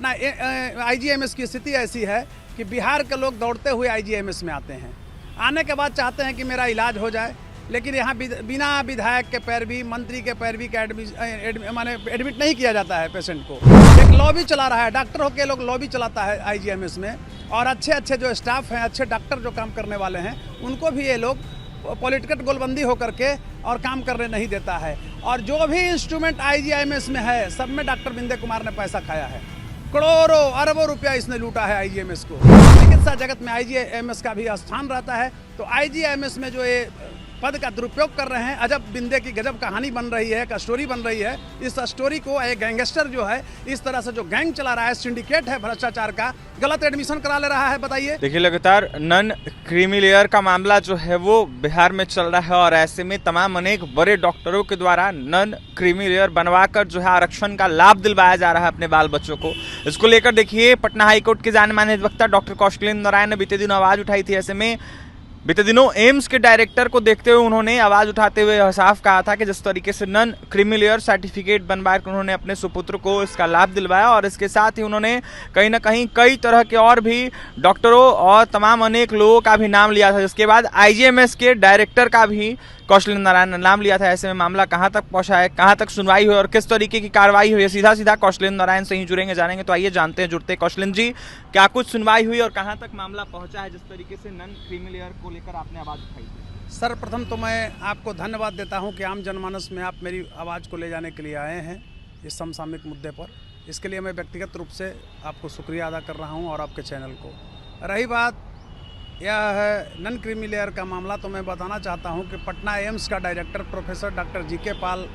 Patna IGMS की स्थिति ऐसी है कि बिहार के लोग दौड़ते हुए आईजीएमएस में आते हैं, आने के बाद चाहते हैं कि मेरा इलाज हो जाए, लेकिन यहाँ बिना विधायक के पैरवी, मंत्री के पैरवी के एडमिट नहीं किया जाता है पेशेंट को। एक लॉबी चला रहा है, डॉक्टर होकर लोग लॉबी चलाता है आईजीएमएस में, और अच्छे जो स्टाफ हैं, अच्छे डॉक्टर जो काम करने वाले हैं, उनको भी ये लोग पॉलिटिकल गोलबंदी होकर के और काम करने नहीं देता है। और जो भी इंस्ट्रूमेंट आईजीएमएस में है, सब में डॉक्टर बिंदे कुमार ने पैसा खाया है। करोड़ों अरबों रुपया इसने लूटा है आईजीएमएस को। चिकित्सा जगत में आईजीएमएस का भी स्थान रहता है, तो आईजीएमएस में जो ये पद का दुरुपयोग कर रहे हैं, अजब बिंदे की गजब कहानी बन रही है, एक स्टोरी बन रही है। इस स्टोरी को एक गैंगस्टर जो है, इस तरह से जो गैंग चला रहा है, सिंडिकेट है भ्रष्टाचार का, गलत एडमिशन करा ले रहा है। बताइए, देखिए लगातार नन क्रीमी लेयर का मामला जो है वो बिहार में चल रहा है, और ऐसे में तमाम अनेक बड़े डॉक्टरों के द्वारा नन क्रीमी लेयर बनवाकर जो है आरक्षण का लाभ दिलवाया जा रहा है अपने बाल बच्चों को। इसको लेकर देखिए पटना हाईकोर्ट के जाने माने अधिवक्ता डॉक्टर कौशलेंद्र नारायण ने बीते दिन आवाज उठाई थी। ऐसे में बीते दिनों एम्स के डायरेक्टर को देखते हुए उन्होंने आवाज उठाते हुए साफ कहा था कि जिस तरीके से नन क्रीमी लेयर सर्टिफिकेट बनवा कर उन्होंने अपने सुपुत्र को इसका लाभ दिलवाया, और इसके साथ ही उन्होंने कहीं ना कहीं कई तरह के और भी डॉक्टरों और तमाम अनेक लोगों का भी नाम लिया था, जिसके बाद आईजीएमएस के डायरेक्टर का भी कौशलेंद्र नारायण ने नाम लिया था। ऐसे में मामला कहां तक पहुंचा है, कहां तक सुनवाई हुई और किस तरीके की कार्रवाई हुई है, सीधा कौशलेंद्र नारायण से ही जुड़ेंगे, जानेंगे। तो आइए जानते हैं, जुड़ते कौशलेंद्र जी, क्या कुछ सुनवाई हुई और कहां तक मामला पहुंचा है जिस तरीके से नन क्रीमी लेयर को लेकर आपने आवाज उठाई थी? सर प्रथम तो मैं आपको धन्यवाद देता हूं कि आम जनमानस में आप मेरी आवाज़ को ले जाने के लिए आए हैं इस समसामयिक मुद्दे पर। इसके लिए मैं व्यक्तिगत रूप से आपको शुक्रिया अदा कर रहा हूं और आपके चैनल को। रही बात यह है नन क्रीमी लेयर का मामला, तो मैं बताना चाहता हूं कि पटना एम्स का डायरेक्टर प्रोफेसर डॉक्टर जीके पाल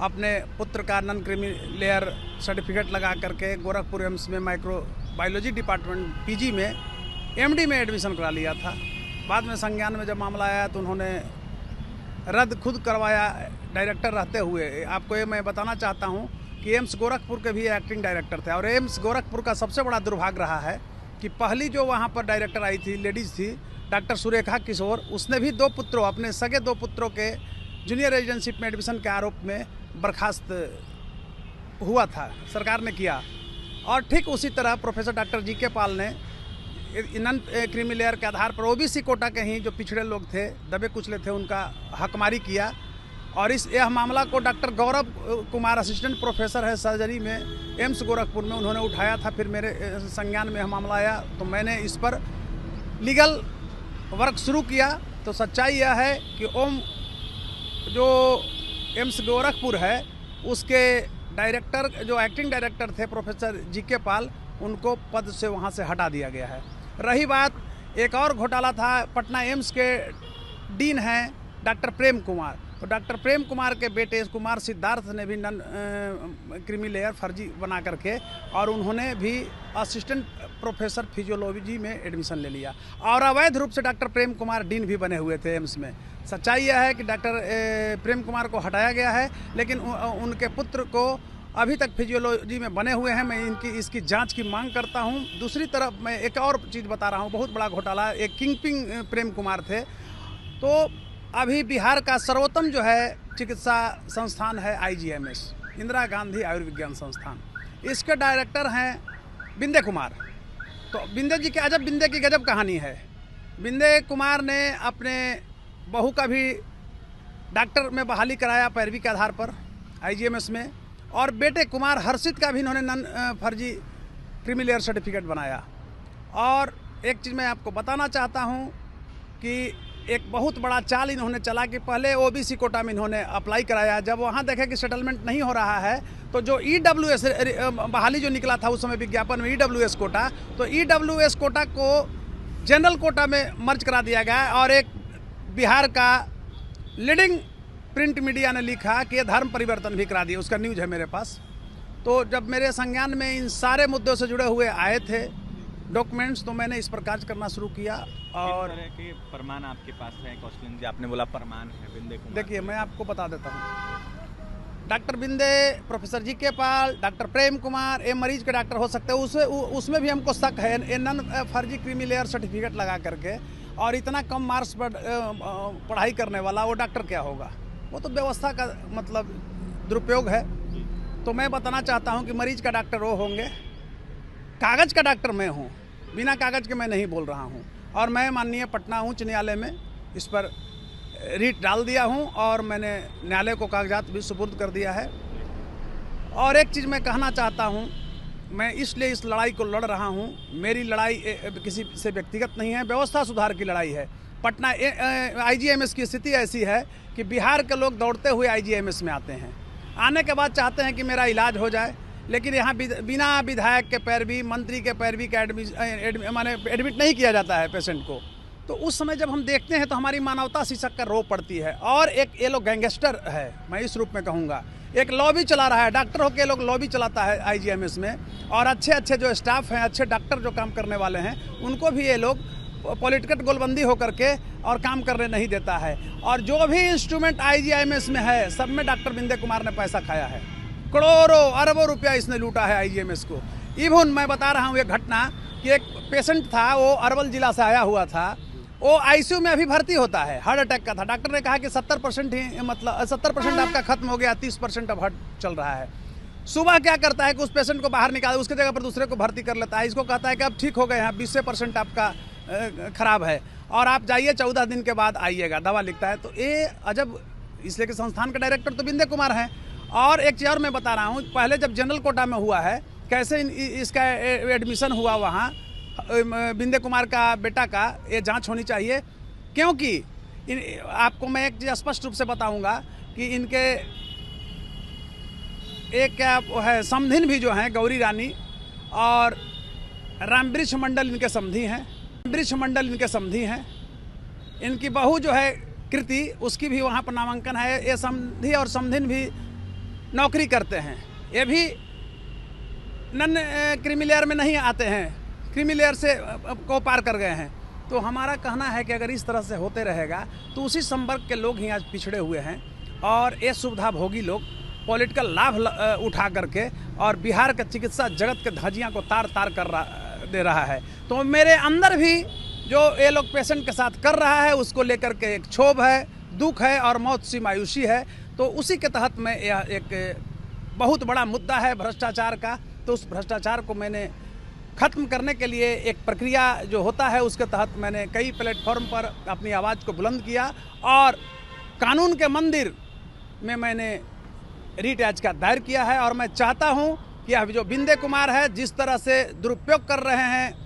अपने पुत्र का नन क्रीमी लेयर सर्टिफिकेट लगा करके गोरखपुर एम्स में माइक्रोबायोलॉजी डिपार्टमेंट पीजी में एमडी में एडमिशन करा लिया था। बाद में संज्ञान में जब मामला आया तो उन्होंने रद्द खुद करवाया डायरेक्टर रहते हुए। आपको ये मैं बताना चाहता हूँ कि एम्स गोरखपुर के भी एक्टिंग डायरेक्टर थे, और एम्स गोरखपुर का सबसे बड़ा दुर्भाग्य रहा है कि पहली जो वहाँ पर डायरेक्टर आई थी, लेडीज़ थी, डॉक्टर सुरेखा किशोर, उसने भी अपने सगे दो पुत्रों के जूनियर रेजिडेंशिप में एडमिशन के आरोप में बर्खास्त हुआ था, सरकार ने किया। और ठीक उसी तरह प्रोफेसर डॉक्टर जीके पाल ने नन क्रीमी लेयर के आधार पर ओबीसी कोटा के ही जो पिछड़े लोग थे, दबे कुचले थे, उनका हकमारी किया। और यह मामला को doctor Gaurav Kumar assistant professor है सर्जरी में एम्स गोरखपुर में, उन्होंने उठाया था। फिर मेरे संज्ञान में मामला आया तो मैंने इस पर लीगल वर्क शुरू किया। तो सच्चाई यह है कि जो एम्स गोरखपुर है उसके डायरेक्टर, जो एक्टिंग डायरेक्टर थे प्रोफेसर जीके पाल, उनको पद से वहाँ से हटा दिया गया है। रही बात, एक और घोटाला था, पटना एम्स के डीन हैं डॉक्टर प्रेम कुमार, तो डॉक्टर प्रेम कुमार के बेटे कुमार सिद्धार्थ ने भी नन क्रीमी लेयर फर्जी बना करके, और उन्होंने भी असिस्टेंट प्रोफेसर फिजियोलॉजी में एडमिशन ले लिया, और अवैध रूप से डॉक्टर प्रेम कुमार डीन भी बने हुए थे एम्स में। सच्चाई यह है कि डॉक्टर प्रेम कुमार को हटाया गया है, लेकिन उनके पुत्र को अभी तक फिजियोलॉजी में बने हुए हैं। मैं इसकी जांच की मांग करता हूं। दूसरी तरफ मैं एक और चीज़ बता रहा हूं, बहुत बड़ा घोटाला, एक किंगपिंग प्रेम कुमार थे। तो अभी बिहार का सर्वोत्तम जो है चिकित्सा संस्थान है आईजीएमएस, इंदिरा गांधी आयुर्विज्ञान संस्थान, इसके डायरेक्टर हैं बिंदे कुमार। तो बिंदे जी के अजब, बिंदे की गजब कहानी है। बिंदे कुमार ने अपने बहू का भी डॉक्टर में बहाली कराया पैरवी के आधार पर आईजीएमएस में, और बेटे कुमार हर्षित का भी इन्होंने नन फर्जी क्रीमी लेयर सर्टिफिकेट बनाया। और एक चीज़ मैं आपको बताना चाहता हूं कि एक बहुत बड़ा चाल इन्होंने चला कि पहले ओबीसी कोटा में इन्होंने अप्लाई कराया, जब वहाँ देखे कि सेटलमेंट नहीं हो रहा है तो जो ईडब्ल्यूएस बहाली जो निकला था उस समय विज्ञापन में ईडब्ल्यूएस कोटा, तो ईडब्ल्यूएस कोटा को जनरल कोटा में मर्ज करा दिया गया। और एक बिहार का लीडिंग प्रिंट मीडिया ने लिखा कि ये धर्म परिवर्तन भी करा दिया, उसका न्यूज़ है मेरे पास। तो जब मेरे संज्ञान में इन सारे मुद्दों से जुड़े हुए आए थे डॉक्यूमेंट्स, तो मैंने इस पर कार्य करना शुरू किया। और किस तरह के प्रमाण आपके पास है कौशलेंद्र जी? आपने बोला प्रमाण है बिंदे कुमार। देखिए मैं आपको बता देता हूँ, डॉक्टर बिंदे, प्रोफेसर जीके पाल, डॉक्टर प्रेम कुमार, ये मरीज के डॉक्टर हो सकते हैं। उसमें भी हमको शक है नन फर्जी क्रीमी लेयर सर्टिफिकेट लगा करके, और इतना कम मार्क्स पर पढ़ाई करने वाला वो डॉक्टर क्या होगा? वो तो व्यवस्था का मतलब दुरुपयोग है। तो मैं बताना चाहता हूं कि मरीज का डॉक्टर वो होंगे कागज़ का डॉक्टर मैं हूँ, बिना कागज़ के मैं नहीं बोल रहा हूँ। और मैं माननीय पटना उच्च न्यायालय में इस पर रीट डाल दिया हूँ और मैंने न्यायालय को कागजात भी सुपुर्द कर दिया है। और एक चीज़ मैं कहना चाहता हूँ, मैं इसलिए इस लड़ाई को लड़ रहा हूँ, मेरी लड़ाई किसी से व्यक्तिगत नहीं है, व्यवस्था सुधार की लड़ाई है। पटना आईजीएमएस की स्थिति ऐसी है कि बिहार के लोग दौड़ते हुए आईजीएमएस में आते हैं, आने के बाद चाहते हैं कि मेरा इलाज हो जाए, लेकिन यहाँ बिना विधायक के पैरवी, मंत्री के पैरवी के एडमिट नहीं किया जाता है पेशेंट को। तो उस समय जब हम देखते हैं तो हमारी मानवता शीर्षक कर रो पड़ती है। और एक ये लोग गैंगस्टर है, मैं इस रूप में कहूँगा, एक लॉबी चला रहा है, डॉक्टर होकर लोग लॉबी चलाता है आईजीएमएस में। और अच्छे अच्छे जो स्टाफ हैं, अच्छे डॉक्टर जो काम करने वाले हैं, उनको भी ये लोग पॉलिटिकल गोलबंदी होकर के और काम करने नहीं देता है। और जो भी इंस्ट्रूमेंट आईजीएमएस में है, सब में डॉक्टर बिंदे कुमार ने पैसा खाया है, करोड़ों अरबों रुपया इसने लूटा है आईजीएमएस को। इवन मैं बता रहा हूँ एक घटना कि एक पेशेंट था, वो अरवल जिला से आया हुआ था, वो आईसीयू में अभी भर्ती होता है, हार्ट अटैक का था। डॉक्टर ने कहा कि 70% ही, मतलब 70% आपका खत्म हो गया, 30% अब हार्ट चल रहा है। सुबह क्या करता है कि उस पेशेंट को बाहर निकाल, उसके जगह पर दूसरे को भर्ती कर लेता है। इसको कहता है कि अब ठीक हो गए हैं, 20% आपका खराब है और आप जाइए 14 दिन के बाद आइएगा, दवा लिखता है। तो ये अजब, इसलिए कि संस्थान के डायरेक्टर तो बिंदे कुमार हैं। और एक चीज़ और मैं बता रहा हूँ, पहले जब जनरल कोटा में हुआ है, कैसे इसका एडमिशन हुआ वहाँ, बिंदे कुमार का बेटा का, ये जांच होनी चाहिए। क्योंकि आपको मैं एक चीज़ स्पष्ट रूप से बताऊंगा कि इनके एक क्या है, समधिन भी जो हैं, गौरी रानी और रामवृक्ष मंडल इनके समधी हैं, वृक्ष मंडल इनके समधी हैं। इनकी बहू जो है कृति, उसकी भी वहाँ पर नामांकन है। ये समधी और समधिन भी नौकरी करते हैं, ये भी नन क्रीमी लेयर में नहीं आते हैं, क्रीमी लेयर से को पार कर गए हैं। तो हमारा कहना है कि अगर इस तरह से होते रहेगा तो उसी संवर्ग के लोग ही आज पिछड़े हुए हैं और ये सुविधा भोगी लोग पॉलिटिकल लाभ उठा करके और बिहार के चिकित्सा जगत के धज्जियां को तार तार कर दे रहा है। तो मेरे अंदर भी जो ये लोग पेशेंट के साथ कर रहा है, उसको लेकर के एक क्षोभ है, दुख है और मौत सी मायूसी है। तो उसी के तहत में यह एक बहुत बड़ा मुद्दा है भ्रष्टाचार का। तो उस भ्रष्टाचार को मैंने ख़त्म करने के लिए एक प्रक्रिया जो होता है, उसके तहत मैंने कई प्लेटफॉर्म पर अपनी आवाज़ को बुलंद किया और कानून के मंदिर में मैंने रीट याचिका दायर किया है। और मैं चाहता हूं कि अब जो बिंदे कुमार है, जिस तरह से दुरुपयोग कर रहे हैं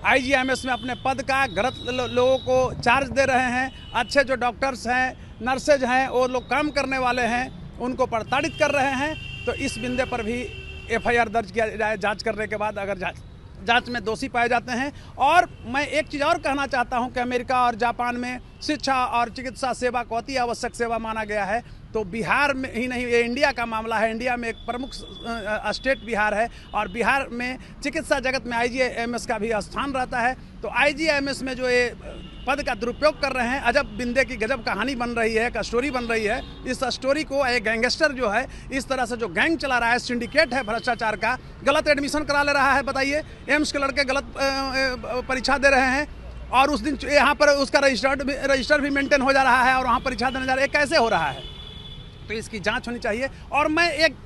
आईजीएमएस में अपने पद का, गलत लोगों को चार्ज दे रहे हैं, अच्छे जो डॉक्टर्स हैं, नर्सेज हैं, वो लोग काम करने वाले हैं, उनको प्रताड़ित कर रहे हैं। तो इस बिंदे पर भी एफआईआर दर्ज किया जाए, जांच करने के बाद अगर जांच में दोषी पाए जाते हैं। और मैं एक चीज़ और कहना चाहता हूं कि अमेरिका और जापान में शिक्षा और चिकित्सा सेवा को अति आवश्यक सेवा माना गया है। तो बिहार में ही नहीं, ये इंडिया का मामला है, इंडिया में एक प्रमुख स्टेट बिहार है और बिहार में चिकित्सा जगत में आईजीएमएस का भी स्थान रहता है। तो आईजीएमएस में जो ये पद का दुरुपयोग कर रहे हैं, अजब बिंदे की गजब कहानी बन रही है, एक स्टोरी बन रही है। इस स्टोरी को एक गैंगस्टर जो है, इस तरह से जो गैंग चला रहा है, सिंडिकेट है भ्रष्टाचार का, गलत एडमिशन करा ले रहा है। बताइए, एम्स के लड़के गलत परीक्षा दे रहे हैं और उस दिन यहाँ पर उसका रजिस्टर भी मेंटेन हो जा रहा है और वहाँ परीक्षा देने जा रहा है। कैसे हो रहा है? तो इसकी जांच होनी चाहिए। और मैं एक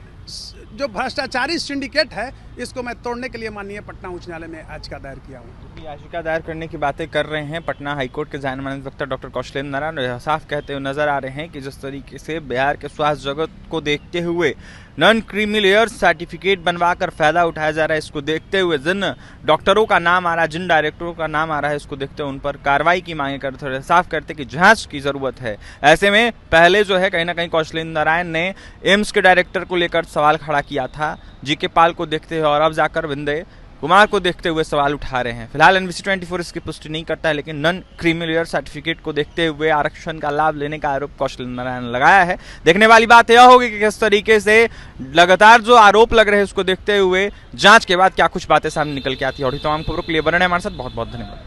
जो भ्रष्टाचारी सिंडिकेट है, इसको मैं तोड़ने के लिए माननीय पटना उच्च न्यायालय में याचिका दायर किया हूँ। याचिका दायर करने की बातें कर रहे हैं पटना हाईकोर्ट के जाने माने वक्ता डॉक्टर कौशलेंद्र नारायण, साफ कहते हुए नजर आ रहे हैं कि जिस तरीके से बिहार के स्वास्थ्य जगत को देखते हुए नॉन क्रीमी लेयर सर्टिफिकेट बनवाकर फायदा उठाया जा रहा है, इसको देखते हुए जिन डॉक्टरों का नाम आ रहा है, जिन डायरेक्टरों का नाम आ रहा है, इसको देखते हुए उन पर कार्रवाई की मांगे करते हुए साफ करते कि जांच की जरूरत है। ऐसे में पहले जो है कहीं ना कहीं कौशलेंद्र नारायण ने एम्स के डायरेक्टर को लेकर सवाल खड़ा किया था, जीके पाल को देखते हुए, और अब जाकर बिंदे कुमार को देखते हुए सवाल उठा रहे हैं। फिलहाल एनबीसी 24 इसकी पुष्टि नहीं करता है, लेकिन नॉन क्रीमी लेयर सर्टिफिकेट को देखते हुए आरक्षण का लाभ लेने का आरोप कौशलेंद्र नारायण ने लगाया है। देखने वाली बात यह होगी कि किस तरीके से लगातार जो आरोप लग रहे हैं उसको देखते हुए जांच के बाद क्या कुछ बातें सामने निकल के आती है। और तमाम खबरों के लिए बने हमारे साथ। बहुत बहुत धन्यवाद।